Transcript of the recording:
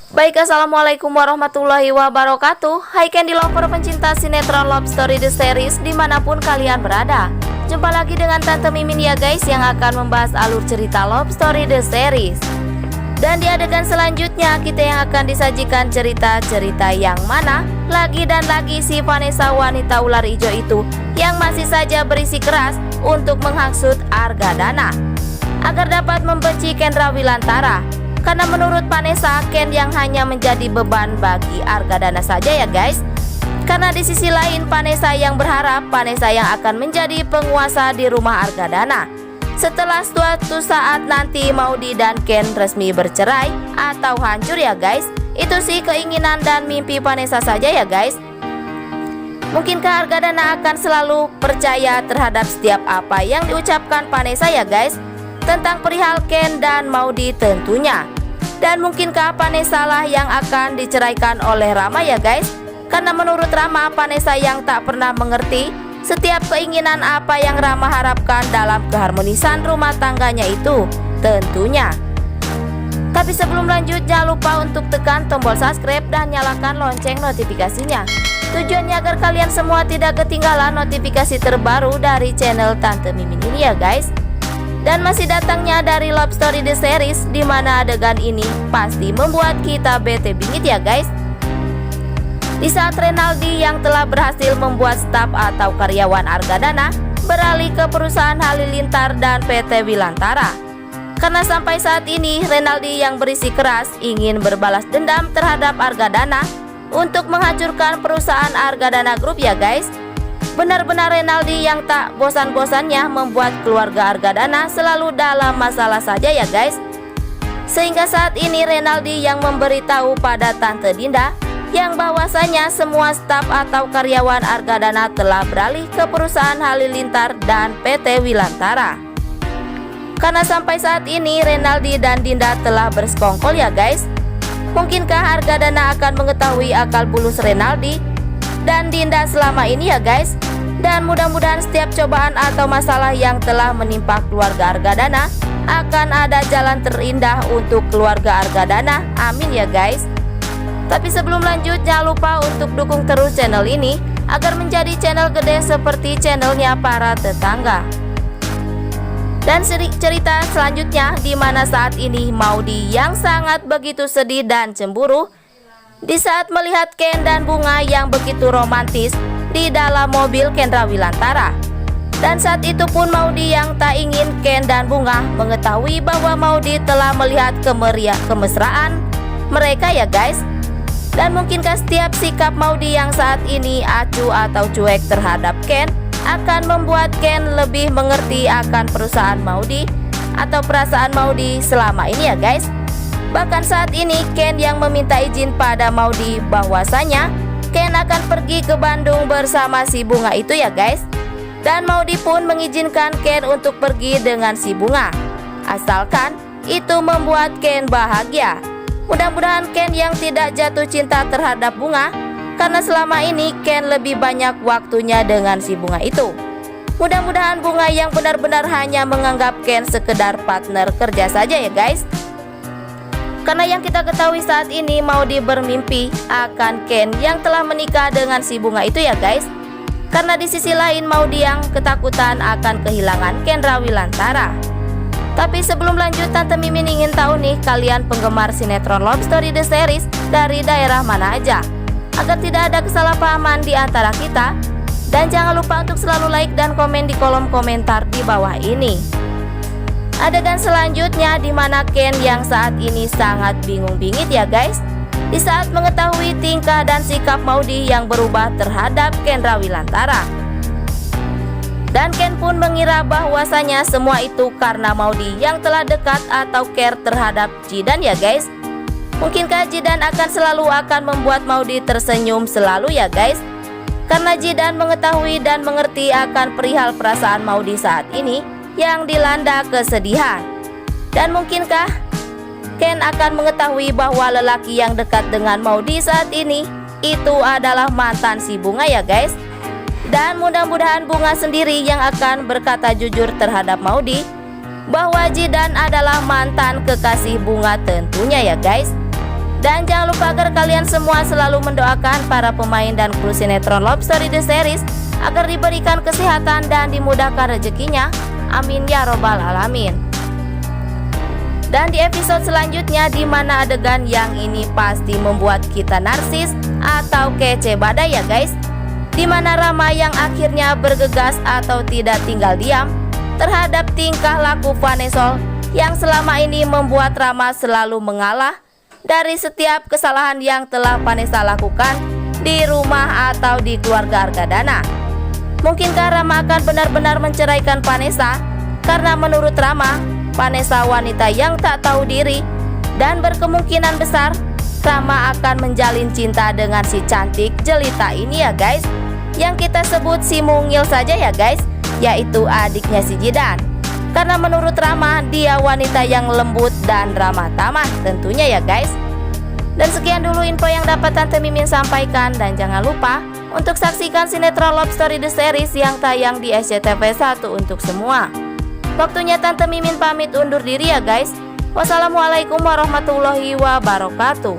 Baik, assalamualaikum warahmatullahi wabarakatuh. Hai Candy Lover pencinta sinetron Love Story The Series dimanapun kalian berada. Jumpa lagi dengan Tante Mimin ya guys, yang akan membahas alur cerita Love Story The Series. Dan di adegan selanjutnya kita yang akan disajikan cerita-cerita yang mana lagi dan lagi si Vanessa wanita ular hijau itu yang masih saja berisi keras untuk menghasut Argadana agar dapat membenci Kendra Wilantara. Karena menurut Vanessa, Ken yang hanya menjadi beban bagi Argadana saja ya guys. Karena di sisi lain Vanessa yang berharap Vanessa yang akan menjadi penguasa di rumah Argadana setelah suatu saat nanti Maudy dan Ken resmi bercerai atau hancur ya guys. Itu sih keinginan dan mimpi Vanessa saja ya guys. Mungkinkah Argadana akan selalu percaya terhadap setiap apa yang diucapkan Vanessa ya guys, tentang perihal Ken dan Maudy tentunya. Dan mungkinkah Vanessa lah yang akan diceraikan oleh Rama ya guys? Karena menurut Rama, Vanessa yang tak pernah mengerti setiap keinginan apa yang Rama harapkan dalam keharmonisan rumah tangganya itu tentunya. Tapi sebelum lanjut, jangan lupa untuk tekan tombol subscribe dan nyalakan lonceng notifikasinya. Tujuannya agar kalian semua tidak ketinggalan notifikasi terbaru dari channel Tante Mimin ini ya guys. Dan masih datangnya dari Love Story The Series, dimana adegan ini pasti membuat kita bete bingit ya guys. Di saat Renaldi yang telah berhasil membuat staf atau karyawan Argadana beralih ke perusahaan Halilintar dan PT Wilantara. Karena sampai saat ini Renaldi yang berisi keras ingin berbalas dendam terhadap Argadana untuk menghancurkan perusahaan Argadana Group ya guys. Benar-benar Renaldi yang tak bosan-bosannya membuat keluarga Argadana selalu dalam masalah saja ya guys. Sehingga saat ini Renaldi yang memberitahu pada Tante Dinda yang bahwasanya semua staf atau karyawan Argadana telah beralih ke perusahaan Halilintar dan PT Wilantara. Karena sampai saat ini Renaldi dan Dinda telah bersekongkol ya guys. Mungkinkah Argadana akan mengetahui akal bulus Renaldi dan Dinda selama ini ya guys? Dan mudah-mudahan setiap cobaan atau masalah yang telah menimpa keluarga Argadana akan ada jalan terindah untuk keluarga Argadana. Amin ya guys. Tapi sebelum lanjut, jangan lupa untuk dukung terus channel ini agar menjadi channel gede seperti channelnya para tetangga. Dan cerita selanjutnya dimana saat ini Maudy yang sangat begitu sedih dan cemburu di saat melihat Ken dan Bunga yang begitu romantis di dalam mobil Kendra Wilantara. Dan saat itu pun Maudy yang tak ingin Ken dan Bunga mengetahui bahwa Maudy telah melihat kemesraan mereka ya guys. Dan mungkinkah setiap sikap Maudy yang saat ini acuh atau cuek terhadap Ken akan membuat Ken lebih mengerti akan perusahaan Maudy atau perasaan Maudy selama ini ya guys. Bahkan saat ini Ken yang meminta izin pada Maudy bahwasanya Ken akan pergi ke Bandung bersama si Bunga itu ya guys. Dan Maudy pun mengizinkan Ken untuk pergi dengan si Bunga, asalkan itu membuat Ken bahagia. Mudah-mudahan Ken yang tidak jatuh cinta terhadap Bunga, karena selama ini Ken lebih banyak waktunya dengan si Bunga itu. Mudah-mudahan Bunga yang benar-benar hanya menganggap Ken sekedar partner kerja saja ya guys. Karena yang kita ketahui saat ini Maudy bermimpi akan Ken yang telah menikah dengan si Bunga itu ya guys. Karena di sisi lain Maudy yang ketakutan akan kehilangan Kendra Wilantara. Tapi sebelum lanjut, Tante Mimin ingin tahu nih, kalian penggemar sinetron Love Story The Series dari daerah mana aja, agar tidak ada kesalahpahaman di antara kita. Dan jangan lupa untuk selalu like dan komen di kolom komentar di bawah ini. Adegan selanjutnya dimana Ken yang saat ini sangat bingung bingit ya guys, di saat mengetahui tingkah dan sikap Maudy yang berubah terhadap Kendra Wilantara. Dan Ken pun mengira bahwasanya semua itu karena Maudy yang telah dekat atau care terhadap Jidan ya guys. Mungkinkah Jidan akan membuat Maudy tersenyum selalu ya guys? Karena Jidan mengetahui dan mengerti akan perihal perasaan Maudy saat ini yang dilanda kesedihan. Dan mungkinkah Ken akan mengetahui bahwa lelaki yang dekat dengan Maudy saat ini itu adalah mantan si Bunga ya guys. Dan mudah-mudahan Bunga sendiri yang akan berkata jujur terhadap Maudy bahwa Jidan adalah mantan kekasih Bunga tentunya ya guys. Dan jangan lupa agar kalian semua selalu mendoakan para pemain dan kru sinetron Love Story The Series agar diberikan kesehatan dan dimudahkan rezekinya. Amin ya robbal alamin. Dan di episode selanjutnya, di mana adegan yang ini pasti membuat kita narsis atau kece badai ya guys, di mana Rama yang akhirnya bergegas atau tidak tinggal diam terhadap tingkah laku Vanessa yang selama ini membuat Rama selalu mengalah dari setiap kesalahan yang telah Vanessa lakukan di rumah atau di keluarga Argadana. Mungkinkah Rama akan benar-benar menceraikan Vanessa? Karena menurut Rama, Vanessa wanita yang tak tahu diri, dan berkemungkinan besar Rama akan menjalin cinta dengan si cantik jelita ini ya guys, yang kita sebut si mungil saja ya guys, yaitu adiknya si Jidan. Karena menurut Rama, dia wanita yang lembut dan ramah tamah tentunya ya guys. Dan sekian dulu info yang dapat Tante Mimin sampaikan, dan jangan lupa untuk saksikan sinetron Love Story The Series yang tayang di SCTV 1 untuk semua. Waktunya Tante Mimin pamit undur diri ya guys. Wassalamualaikum warahmatullahi wabarakatuh.